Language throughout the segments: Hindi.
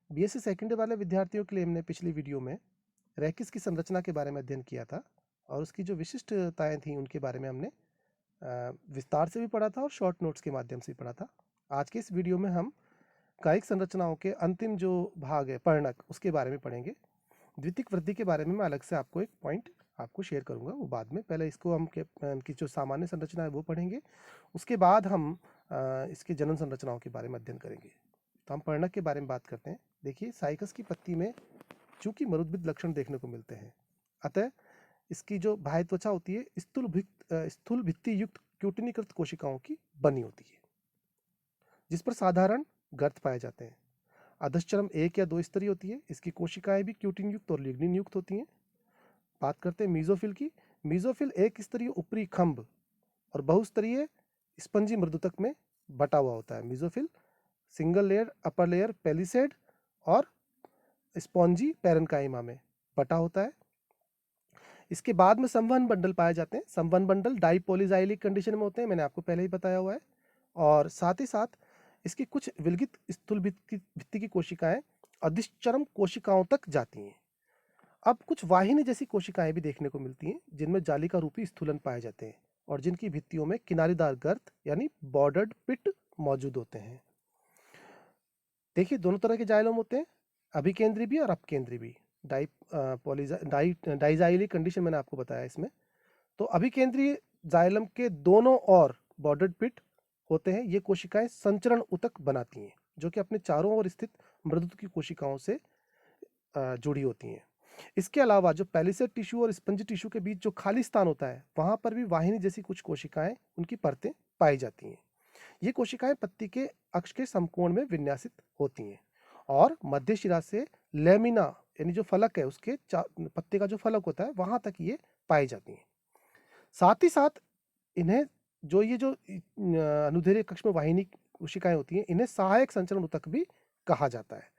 बीएससी सेकेंड ईयर वाले विद्यार्थियों के लिए हमने पिछली वीडियो में रैकिस की संरचना के बारे में अध्ययन किया था और उसकी जो विशिष्टताएं थी उनके बारे में हमने विस्तार से भी पढ़ा था और शॉर्ट नोट्स के माध्यम से भी पढ़ा था। आज के इस वीडियो में हम कायिक संरचनाओं के अंतिम जो भाग है पर्णक, उसके बारे में पढ़ेंगे। द्वितीयक वृद्धि के बारे में मैं अलग से आपको एक पॉइंट आपको शेयर करूंगा, वो बाद में। पहले इसको हम की जो सामान्य संरचना है वो पढ़ेंगे, उसके बाद हम इसके जनन संरचनाओं के बारे में अध्ययन करेंगे। तो हम पर्णक के बारे में बात करते हैं। देखिए, साइकस की पत्ती में चूंकि मरुद्भिद लक्षण देखने को मिलते हैं, अतः इसकी जो बाह्य त्वचा होती है स्थूल भित्ति युक्त क्यूटिनीकृत कोशिकाओं की बनी होती है, जिस पर साधारण गर्त पाए जाते हैं। अधश्चरम एक या दो स्तरीय होती है। इसकी कोशिकाएं भी क्यूटिन युक्त और लिग्निन युक्त होती हैं। बात करते हैं मीजोफिल की। मीजोफिल एक स्तरीय ऊपरी खंभ और बहुस्तरीय स्पंजी मृदुतक में बटा हुआ होता है। Mesophyll single layer upper layer palisade और स्पॉन्जी पैरेन्काइमा में बटा होता है। इसके बाद में संवहन बंडल पाए जाते हैं। संवहन बंडल डाइपोलिजाइलिक कंडीशन में होते हैं, मैंने आपको पहले ही बताया हुआ है। और साथ ही साथ इसकी कुछ विलगित स्थूल भित्ति की कोशिकाएं अधिश्चरम कोशिकाओं तक जाती हैं। अब कुछ वाहिनी जैसी कोशिकाएं भी देखने को मिलती हैं, जिनमें जालिका रूपी स्थूलन पाए जाते हैं और जिनकी भित्तियों में किनारीदार गर्त यानी बॉर्डर्ड पिट मौजूद होते हैं। देखिए, दोनों तरह के जाइलम होते हैं, अभिकेंद्री भी और अपकेंद्री भी। डाइजाइलिक कंडीशन मैंने आपको बताया इसमें। तो अभिकेंद्रीय जाइलम के दोनों ओर बॉर्डर्ड पिट होते हैं। ये कोशिकाएं संचरण ऊतक बनाती हैं, जो कि अपने चारों ओर स्थित मृदुत की कोशिकाओं से जुड़ी होती हैं। इसके अलावा जो पैलिसेड टिश्यू और स्पंज टिश्यू के बीच जो खाली स्थान होता है, वहां पर भी वाहिनी जैसी कुछ कोशिकाएं, उनकी परतें पाई जाती हैं। ये कोशिकाएं पत्ती के अक्ष के समकोण में विन्यासित होती हैं और मध्य शिरा से लेमिना यानी जो फलक है उसके पत्ते का जो फलक होता है वहां तक ये पाई जाती हैं। साथ ही साथ इन्हें ये जो अनुदैर्ध्य कक्ष में वाहिनी कोशिकाएं होती हैं, इन्हें सहायक संचरण ऊतक भी कहा जाता है।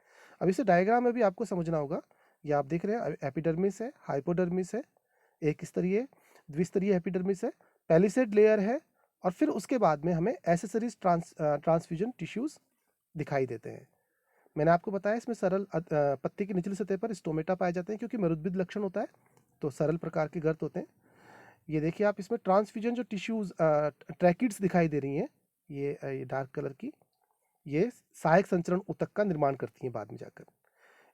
अब इसे डायग्राम में भी आपको समझना होगा। ये आप देख रहे हैं, एपिडर्मिस है, हाइपोडर्मिस है, एक स्तरीय द्विस्तरीय एपिडर्मिस है, पैलिसेड लेयर है, और फिर उसके बाद में हमें एसेसरीज ट्रांसफ्यूजन टिश्यूज दिखाई देते हैं। मैंने आपको बताया इसमें सरल पत्ती की निचली सतह पर स्टोमेटा पाए जाते हैं, क्योंकि मरुद्भिद लक्षण होता है तो सरल प्रकार के गर्त होते हैं। ये देखिए आप, इसमें ट्रांसफ्यूजन जो टिश्यूज ट्रैकिड्स दिखाई दे रही हैं, ये डार्क कलर की, ये सहायक संचरण ऊतक का निर्माण करती हैं बाद में जाकर।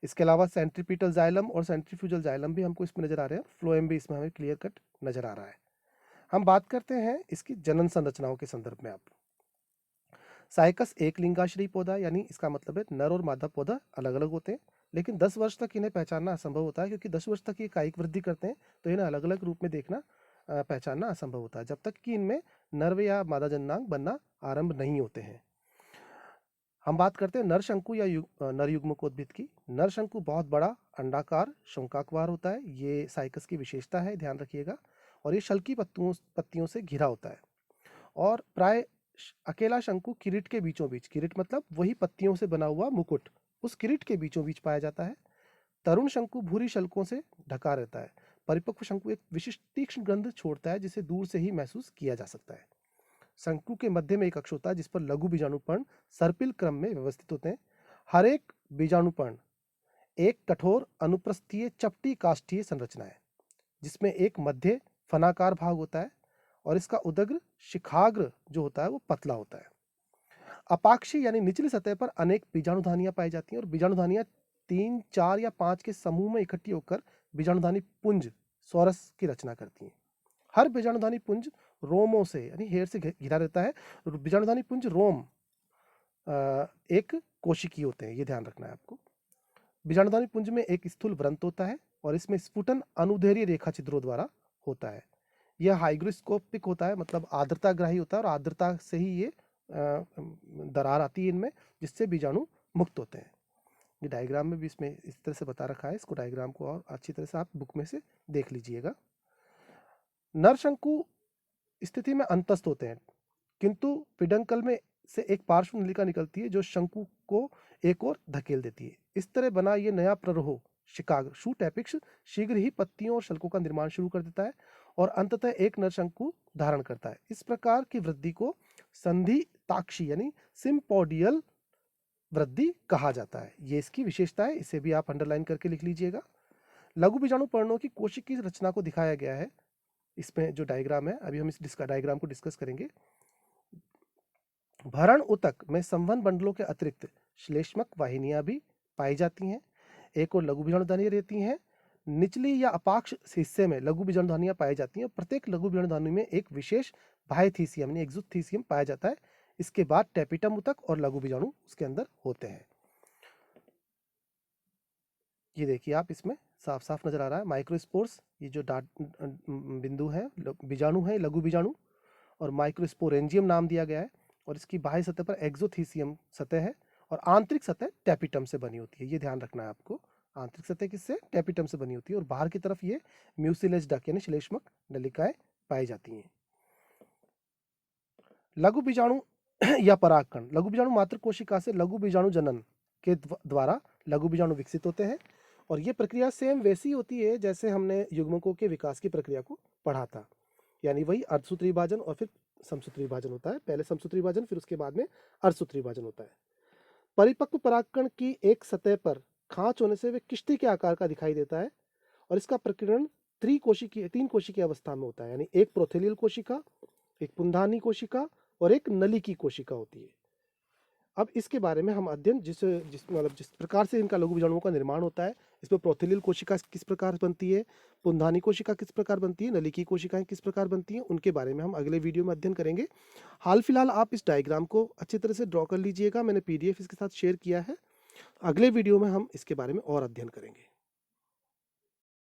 इसके अलावा सेंट्रीपिटल जाइलम और सेंट्रीफ्यूजल जाइलम भी हमको इसमें नजर आ रहे हैं। फ्लोएम भी इसमें हमें क्लियर कट नजर आ रहा है। हम बात करते हैं इसकी जनन संरचनाओं के संदर्भ में। आप साइकस एक लिंगाश्रयी पौधा, यानी इसका मतलब है नर और मादा पौधा अलग अलग होते हैं, लेकिन 10 वर्ष तक इन्हें पहचानना असंभव होता है, क्योंकि 10 वर्ष तक ये कायिक वृद्धि करते हैं, तो इन्हें अलग अलग रूप में देखना पहचानना असंभव होता है, जब तक कि इनमें नर या मादा जननांग बनना आरंभ नहीं होते हैं। हम बात करते हैं नरशंकु या नर युग्मकोद्भिद की। नरशंकु बहुत बड़ा अंडाकार शंक्वाकार होता है, ये साइकस की विशेषता है, ध्यान रखिएगा। और ये शल्की पत्तियों से घिरा होता है और प्राय अकेला शंकु किरीट के बीचों बीच, किरीट मतलब वही पत्तियों से बना हुआ मुकुट, उस किरीट के बीचों बीच पाया जाता है। तरुण शंकु भूरी शल्कों से ढका रहता है। परिपक्व शंकु एक विशिष्ट तीक्ष्ण गंध छोड़ता है, जिसे दूर से ही महसूस किया जा सकता है। शंकु के मध्य में एक अक्ष होता है, जिस पर लघु बीजाणुपर्ण सर्पिल क्रम में व्यवस्थित होते हैं। हर एक बीजाणुपर्ण एक कठोर अनुप्रस्थीय चपटी काष्ठीय संरचना है, जिसमें एक मध्य फनाकार भाग होता है और इसका उदग्र शिखाग्र जो होता है वो पतला होता है। अपाक्षी यानी निचली सतह पर अनेक बीजाणुधानियां पाई जाती हैं और बीजाणुधानियां 3, 4 या 5 के समूह में इकट्ठी होकर बीजाणुधानी पुंज सौरस की रचना करती हैं। हर बीजाणुधानी पुंज रोमों से यानी हेयर से घिरा रहता है। बीजाणुधानी पुंज रोम एक कोशिकीय होते हैं, ये ध्यान रखना है आपको। बीजाणुधानी पुंज में एक स्थूल व्रंत होता है और इसमें स्फुटन अनुदैर्ध्य रेखा छिद्रों द्वारा होता है। यह हाइग्रोस्कोपिक होता है, मतलब आर्द्रताग्राही होता है, और आर्द्रता से ही ये दरार आती है इनमें, जिससे बीजाणु मुक्त होते हैं। ये डायग्राम में भी इसमें इस तरह से बता रखा है। इसको डायग्राम को और अच्छी तरह से आप बुक में से देख लीजिएगा। नरशंकु स्थिति में अंतस्थ होते हैं, किंतु पिडंकल में से एक पार्श्व नलिका निकलती है जो शंकु को एक ओर धकेल देती है। इस तरह बना ये नया प्ररोह शिकाग्र शूट एपिक्स शीघ्र ही पत्तियों और शल्कों का निर्माण शुरू कर देता है और अंततः एक नरशंकु धारण करता है। इस प्रकार की वृद्धि को संधि ताक्षी यानी सिम्पोडियल वृद्धि कहा जाता है। ये इसकी विशेषता है, इसे भी आप अंडरलाइन करके लिख लीजिएगा। लघु बीजाणु पर्णों की कोशिकीय रचना को दिखाया गया है इसमें जो डायग्राम है, अभी हम इस डायग्राम को डिस्कस करेंगे। भरण ऊतक में संवहन बंडलों के अतिरिक्त श्लेष्मक वाहिनियां भी पाई जाती हैं। एक और लघु बीजाणुधानी रहती हैं। निचली या अपाक्ष हिस्से में लघु बीजाणुधानियां पाई जाती हैं। प्रत्येक लघु बीजाणुधानी में एक विशेष बाह्यथीसियम यानी एक्सोथीसियम पाया जाता है। इसके बाद टेपिटम ऊतक और लघु बीजाणु उसके अंदर होते हैं। ये देखिए आप, इसमें साफ साफ नजर आ रहा है माइक्रोस्पोर्स, ये जो बिंदु है बीजाणु है, लघु बीजाणु, और माइक्रोस्पोरेंजियम नाम दिया गया है। और इसकी बाह्य सतह पर एक्सोथीसियम सतह है और आंतरिक सतह टेपिटम से बनी होती है। ये ध्यान रखना है आपको, आंतरिक सतह किससे, टेपिटम से बनी होती है। और बाहर की तरफ ये म्यूसिलेज डक्ट यानी श्लेष्मक नलिकाएं पाई जाती हैं। लघु बीजाणु या परागकण, लघु बीजाणु मात्र कोशिका से लघु बीजाणु जनन के द्वारा लघु बीजाणु विकसित होते हैं। और ये प्रक्रिया सेम वैसी होती है जैसे हमने युग्मकों के विकास की प्रक्रिया को पढ़ा था, यानी वही अर्धसूत्री विभाजन और फिर समसूत्री विभाजन होता है। पहले समसूत्री विभाजन, फिर उसके बाद में अर्धसूत्री विभाजन होता है। परिपक्व परागकण की एक सतह पर खांच होने से वे किश्ती के आकार का दिखाई देता है। और इसका प्रकीर्णन तीन कोशिकीय अवस्था में होता है, यानी एक प्रोथेलियल कोशिका, एक पुंधानी कोशिका और एक नलिकी कोशिका होती है। अब इसके बारे में हम अध्ययन जिस प्रकार से इनका लघु बीजाणुओं का निर्माण होता है, इसमें प्रोथेलियल कोशिका किस प्रकार बनती है, पुंधानी कोशिका किस प्रकार बनती है, नलिकी कोशिकाएं किस प्रकार बनती हैं, उनके बारे में हम अगले वीडियो में अध्ययन करेंगे। हाल फिलहाल आप इस डायग्राम को अच्छी तरह से ड्रॉ कर लीजिएगा, मैंने PDF इसके साथ शेयर किया है। अगले वीडियो में हम इसके बारे में और अध्ययन करेंगे।